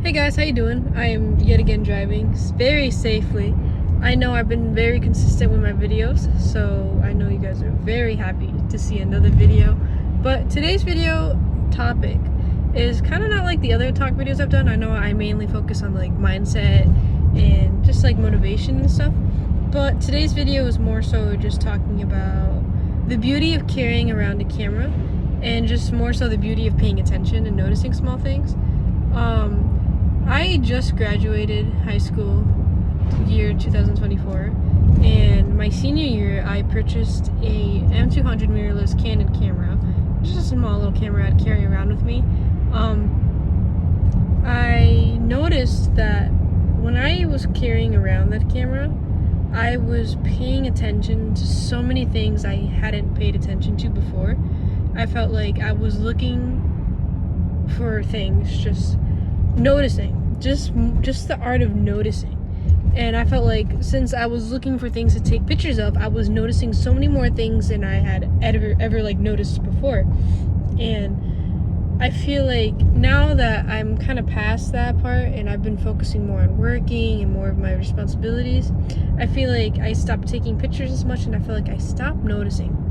Hey guys, how you doing? I am yet again driving very safely. I know I've been very consistent with my videos, so I know you guys are very happy to see another video. But today's video topic is kind of not like the other talk videos I've done. I know I mainly focus on like mindset and just like motivation and stuff. But today's video is more so just talking about the beauty of carrying around a camera and just more so the beauty of paying attention and noticing small things. I just graduated high school year 2024, and my senior year I purchased a M200 mirrorless Canon camera, just a small little camera I'd carry around with me. I noticed that when I was carrying around that camera, I was paying attention to so many things I hadn't paid attention to before. I felt like I was looking for things, just noticing, just the art of noticing. And I felt like since I was looking for things to take pictures of, I was noticing so many more things than I had ever like noticed before. And I feel like now that I'm kind of past that part and I've been focusing more on working and more of my responsibilities, I feel like I stopped taking pictures as much, and I feel like I stopped noticing.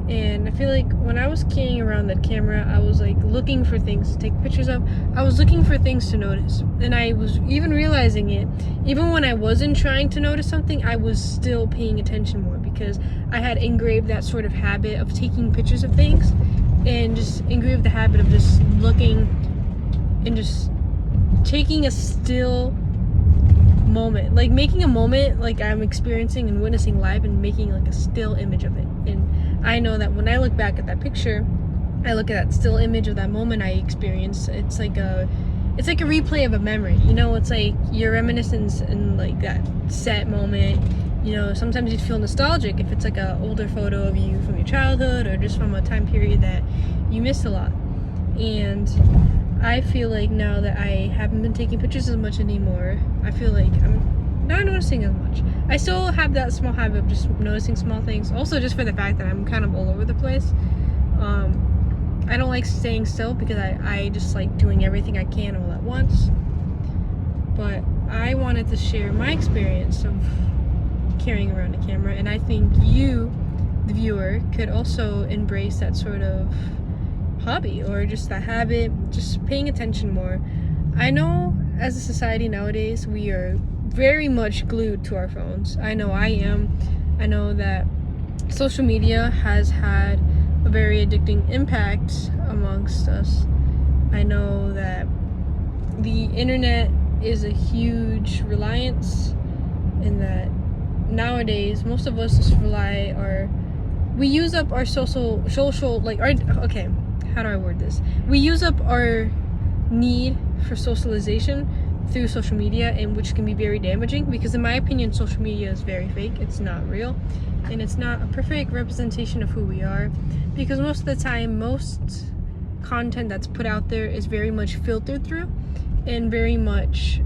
And I feel like when I was carrying around that camera, I was like looking for things to take pictures of. I was looking for things to notice. And I was even realizing it, even when I wasn't trying to notice something, I was still paying attention more, because I had engraved that sort of habit of taking pictures of things, and just engraved the habit of just looking and just taking a still moment, like making a moment like I'm experiencing and witnessing live, and making like a still image of it. And I know that when I look back at that picture, I look at that still image of that moment I experienced. It's like a replay of a memory. You know, it's like your reminiscence in like that set moment. You know, sometimes you'd feel nostalgic if it's like an older photo of you from your childhood, or just from a time period that you missed a lot. And I feel like now that I haven't been taking pictures as much anymore, I feel like I'm not noticing as much. I still have that small habit of just noticing small things. Also, just for the fact that I'm kind of all over the place. I don't like staying still, because I just like doing everything I can all at once. But I wanted to share my experience of carrying around a camera, and I think you, the viewer, could also embrace that sort of hobby, or just that habit, just paying attention more. I know as a society nowadays, we are very much glued to our phones. I know I am. I know that social media has had a very addicting impact amongst us. I know that the internet is a huge reliance, in that nowadays most of us just we use up our social like our okay how do I word this? We use up our need for socialization through social media, and which can be very damaging, because in my opinion social media is very fake. It's not real, and it's not a perfect representation of who we are, because most of the time most content that's put out there is very much filtered through and very much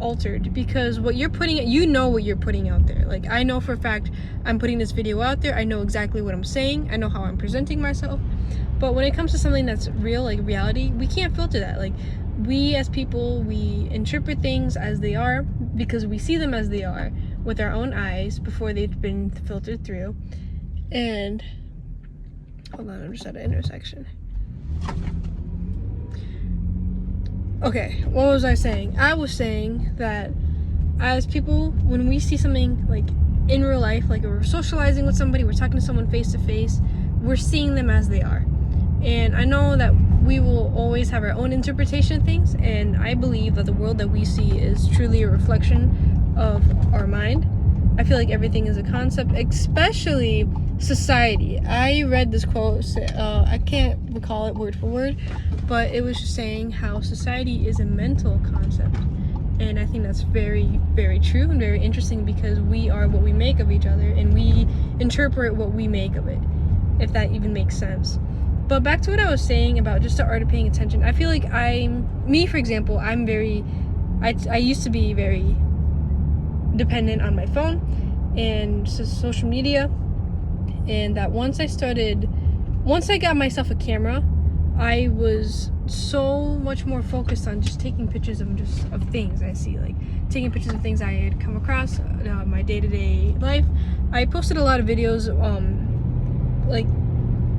altered, because what you're putting, you know what you're putting out there. Like, I know for a fact I'm putting this video out there, I know exactly what I'm saying, I know how I'm presenting myself. But when it comes to something that's real, like reality, we can't filter that. Like, we as people, we interpret things as they are, because we see them as they are with our own eyes before they've been filtered through. And hold on, I'm just at an intersection. Okay, what was I saying? I was saying that as people, when we see something like in real life, like we're socializing with somebody, we're talking to someone face to face, we're seeing them as they are. And I know that we will always have our own interpretation of things, and I believe that the world that we see is truly a reflection of our mind. I feel like everything is a concept, especially society. I read this quote, I can't recall it word for word, but it was just saying how society is a mental concept. And I think that's very, very true and very interesting, because we are what we make of each other, and we interpret what we make of it, if that even makes sense. But back to what I was saying about just the art of paying attention. I feel like for example, I used to be very dependent on my phone and social media, and that once I got myself a camera, I was so much more focused on just taking pictures of things I see, like taking pictures of things I had come across my day-to-day life. I posted a lot of videos like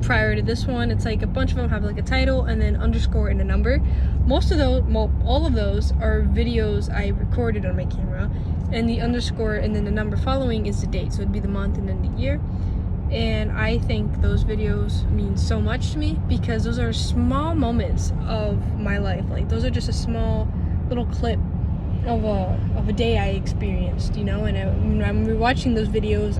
prior to this one. It's like a bunch of them have like a title and then underscore and a number. Most of those, all of those are videos I recorded on my camera, and the underscore and then the number following is the date, so it'd be the month and then the year. And I think those videos mean so much to me because those are small moments of my life. Like those are just a small little clip of a day I experienced, you know. And when I'm rewatching those videos,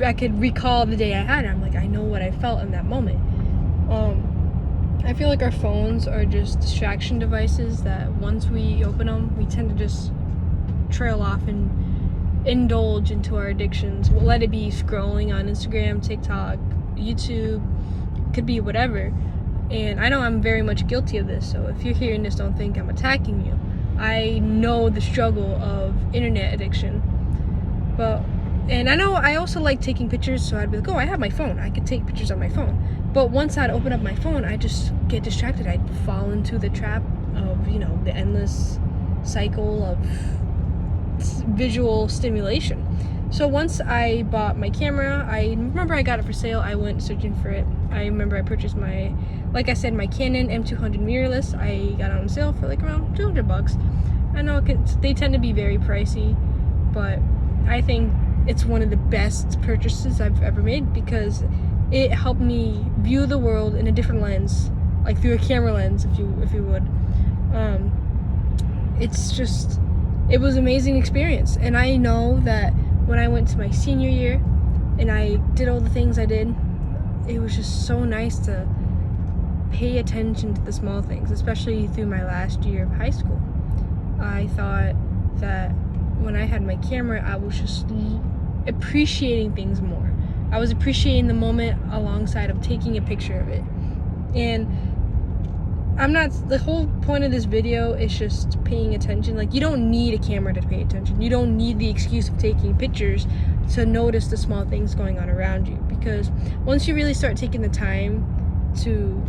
I could recall the day I had. I'm like, I know what I felt in that moment. I feel like our phones are just distraction devices that once we open them, we tend to just trail off and indulge into our addictions. We'll let it be scrolling on Instagram, TikTok, YouTube, could be whatever. And I know I'm very much guilty of this, so if you're hearing this, don't think I'm attacking you. I know the struggle of internet addiction. And I know I also like taking pictures, so I'd be like, oh, I have my phone, I could take pictures on my phone. But once I'd open up my phone, I'd just get distracted. I'd fall into the trap of, you know, the endless cycle of visual stimulation. So once I bought my camera, I remember I got it for sale. I went searching for it. I remember I purchased my, like I said, my Canon M200 mirrorless. I got it on sale for like around $200. I know they tend to be very pricey, but I think it's one of the best purchases I've ever made because it helped me view the world in a different lens, like through a camera lens, if you would. It was an amazing experience. And I know that when I went to my senior year and I did all the things I did, it was just so nice to pay attention to the small things, especially through my last year of high school. I thought that when I had my camera, I was just appreciating things more. I was appreciating the moment alongside of taking a picture of it. And the whole point of this video is just paying attention. Like, you don't need a camera to pay attention. You don't need the excuse of taking pictures to notice the small things going on around you. Because once you really start taking the time to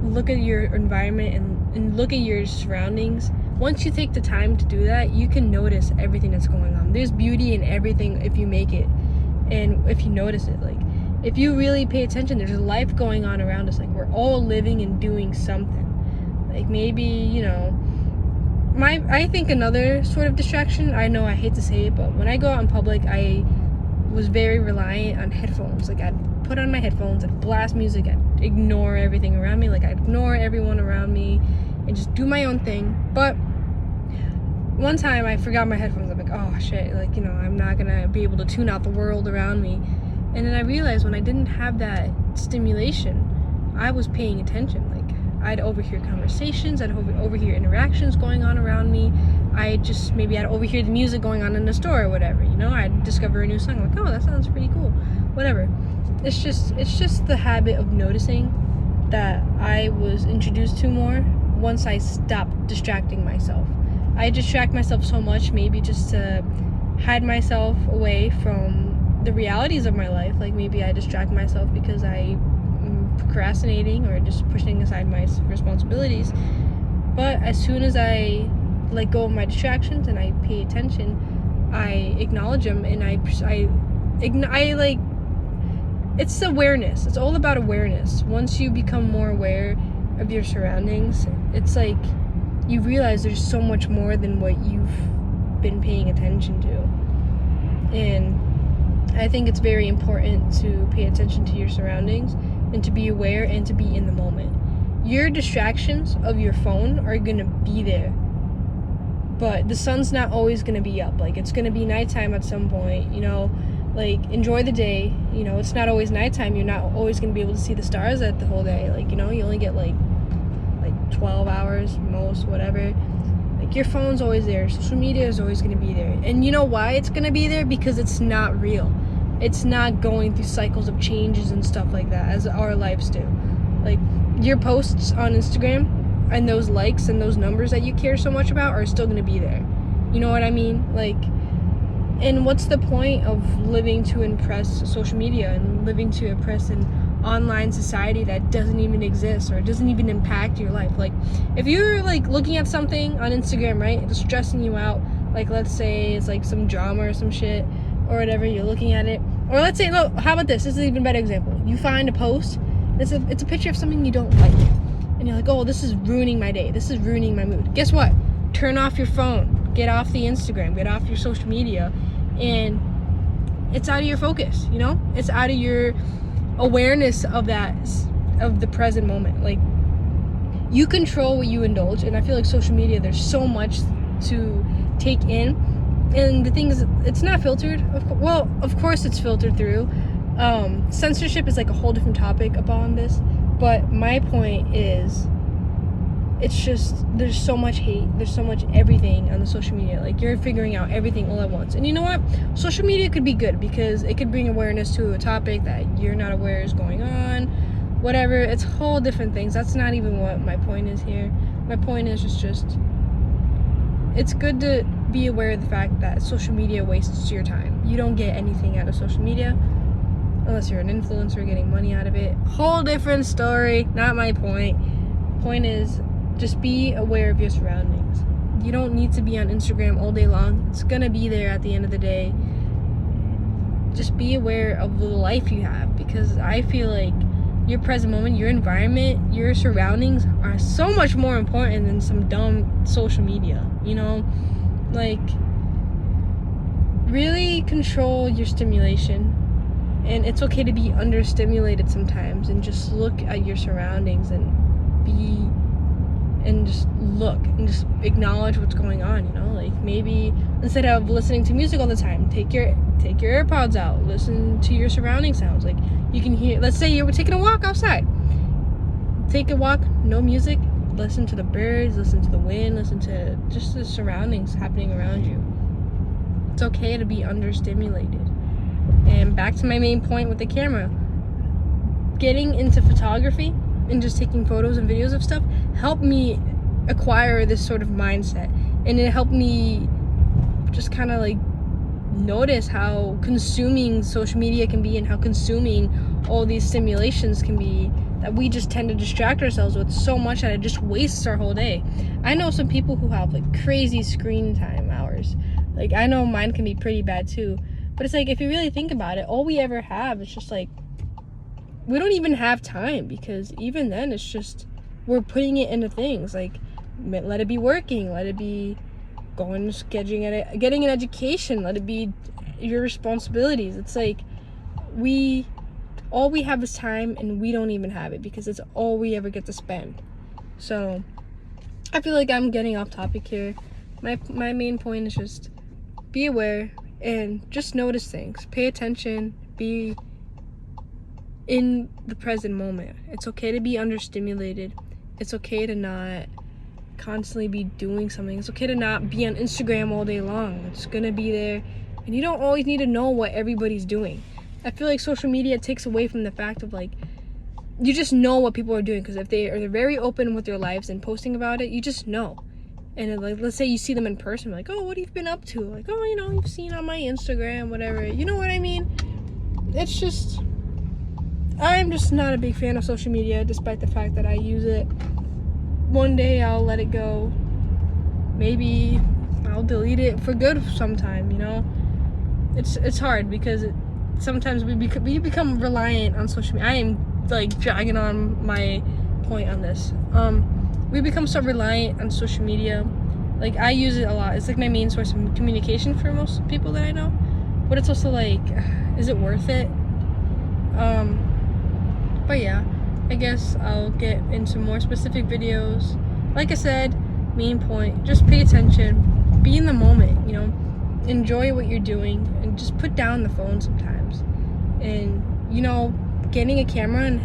look at your environment and look at your surroundings, once you take the time to do that, you can notice everything that's going on. There's beauty in everything if you make it and if you notice it. Like, if you really pay attention, there's a life going on around us. Like, we're all living and doing something. Like, maybe, you know, I think another sort of distraction, I know I hate to say it, but when I go out in public, I was very reliant on headphones. Like, I'd put on my headphones, I'd blast music, I'd ignore everything around me. Like, I'd ignore everyone around me and just do my own thing. But one time I forgot my headphones. I'm like, oh shit, like, you know, I'm not gonna be able to tune out the world around me. And then I realized when I didn't have that stimulation, I was paying attention. Like, I'd overhear conversations, I'd overhear interactions going on around me. I'd overhear the music going on in the store or whatever, you know. I'd discover a new song, like, oh, that sounds pretty cool, whatever. It's just the habit of noticing that I was introduced to more once I stopped distracting myself. I distract myself so much, maybe just to hide myself away from the realities of my life. Like, maybe I distract myself because I'm procrastinating or just pushing aside my responsibilities. But as soon as I let go of my distractions and I pay attention, I acknowledge them, and it's awareness. It's all about awareness. Once you become more aware of your surroundings, it's like you realize there's so much more than what you've been paying attention to. And I think it's very important to pay attention to your surroundings and to be aware and to be in the moment. Your distractions of your phone are gonna be there, but the sun's not always gonna be up. Like, it's gonna be nighttime at some point, you know. Like, enjoy the day. You know, it's not always nighttime. You're not always gonna be able to see the stars at the whole day. Like, you know, you only get like 12 hours most, whatever. Like, your phone's always there. Social media is always going to be there. And you know why it's going to be there? Because it's not real. It's not going through cycles of changes and stuff like that as our lives do. Like, your posts on Instagram and those likes and those numbers that you care so much about are still going to be there. You know what I mean? Like, and what's the point of living to impress social media and living to impress and online society that doesn't even exist or doesn't even impact your life. Like, if you're like looking at something on Instagram, right, it's stressing you out, like let's say it's like some drama or some shit or whatever, you're looking at it, or let's say, no, how about this is an even better example. You find a post, it's a picture of something you don't like, and you're like, oh, this is ruining my day, this is ruining my mood. Guess what? Turn off your phone, get off the Instagram, get off your social media, and it's out of your focus, you know? It's out of your awareness of the present moment. Like, you control what you indulge, and I feel like social media, there's so much to take in, and the thing is, it's not filtered. Of course it's filtered through. Censorship is like a whole different topic upon this, but my point is, it's just, there's so much hate, there's so much everything on the social media. Like, you're figuring out everything all at once. And you know what? Social media could be good because it could bring awareness to a topic that you're not aware is going on. Whatever, it's whole different things. That's not even what my point is here. My point is just it's good to be aware of the fact that social media wastes your time. You don't get anything out of social media unless you're an influencer getting money out of it. Whole different story, not my point. Point is, just be aware of your surroundings. You don't need to be on Instagram all day long. It's gonna be there at the end of the day. Just be aware of the life you have, because I feel like your present moment, your environment, your surroundings are so much more important than some dumb social media, you know? Like, really control your stimulation. And it's okay to be understimulated sometimes, and just look at your surroundings and just look and just acknowledge what's going on, you know? Like, maybe instead of listening to music all the time, take your AirPods out, listen to your surrounding sounds. Like, you can hear, let's say you were taking a walk outside, take a walk, no music, listen to the birds, listen to the wind, listen to just the surroundings happening around you. It's okay to be understimulated. And back to my main point with the camera, getting into photography and just taking photos and videos of stuff helped me acquire this sort of mindset, and it helped me just kind of like notice how consuming social media can be, and how consuming all these stimulations can be, that we just tend to distract ourselves with so much that it just wastes our whole day. I know some people who have like crazy screen time hours. Like, I know mine can be pretty bad too, but it's like, if you really think about it, all we ever have is just like, we don't even have time, because even then it's just, we're putting it into things like, let it be working, let it be going, getting an education, let it be your responsibilities. It's like, all we have is time, and we don't even have it because it's all we ever get to spend. So I feel like I'm getting off topic here. My main point is just be aware and just notice things, pay attention, be in the present moment. It's okay to be understimulated. It's okay to not constantly be doing something. It's okay to not be on Instagram all day long. It's gonna be there, and you don't always need to know what everybody's doing. I feel like social media takes away from the fact of like, you just know what people are doing, because if they're very open with their lives and posting about it, you just know. And like, let's say you see them in person, like, oh, what have you been up to? Like, oh, you know, you've seen on my Instagram, whatever. You know what I mean? It's just, I'm just not a big fan of social media, despite the fact that I use it. One day I'll let it go. Maybe I'll delete it for good sometime, you know? It's hard, because sometimes we become reliant on social media. I am like dragging on my point on this. We become so reliant on social media. Like, I use it a lot. It's like my main source of communication for most people that I know. But it's also like, is it worth it? But yeah, I guess I'll get into more specific videos. Like I said, main point, just pay attention, be in the moment, you know, enjoy what you're doing, and just put down the phone sometimes. And, you know, getting a camera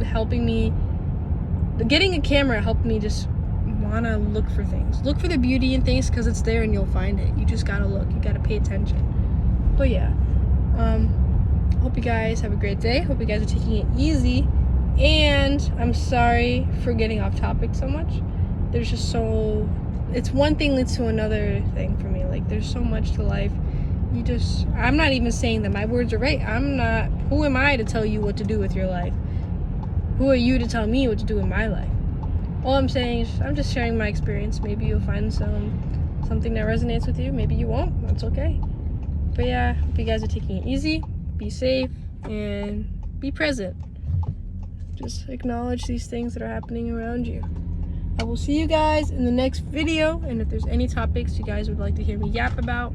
helped me just want to look for things. Look for the beauty in things, because it's there and you'll find it. You just gotta look, you gotta pay attention. But yeah, hope you guys have a great day. Hope you guys are taking it easy. And I'm sorry for getting off topic so much. There's just it's one thing leads to another thing for me. Like, there's so much to life. I'm not even saying that my words are right. Who am I to tell you what to do with your life? Who are you to tell me what to do in my life? All I'm saying is I'm just sharing my experience. Maybe you'll find something that resonates with you. Maybe you won't. That's okay. But yeah, hope you guys are taking it easy. Be safe and be present. Just acknowledge these things that are happening around you. I will see you guys in the next video. And if there's any topics you guys would like to hear me yap about,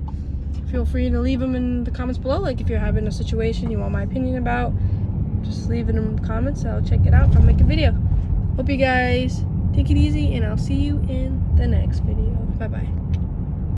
feel free to leave them in the comments below. Like if you're having a situation you want my opinion about, just leave it in the comments. I'll check it out. I'll make a video. Hope you guys take it easy, and I'll see you in the next video. Bye bye.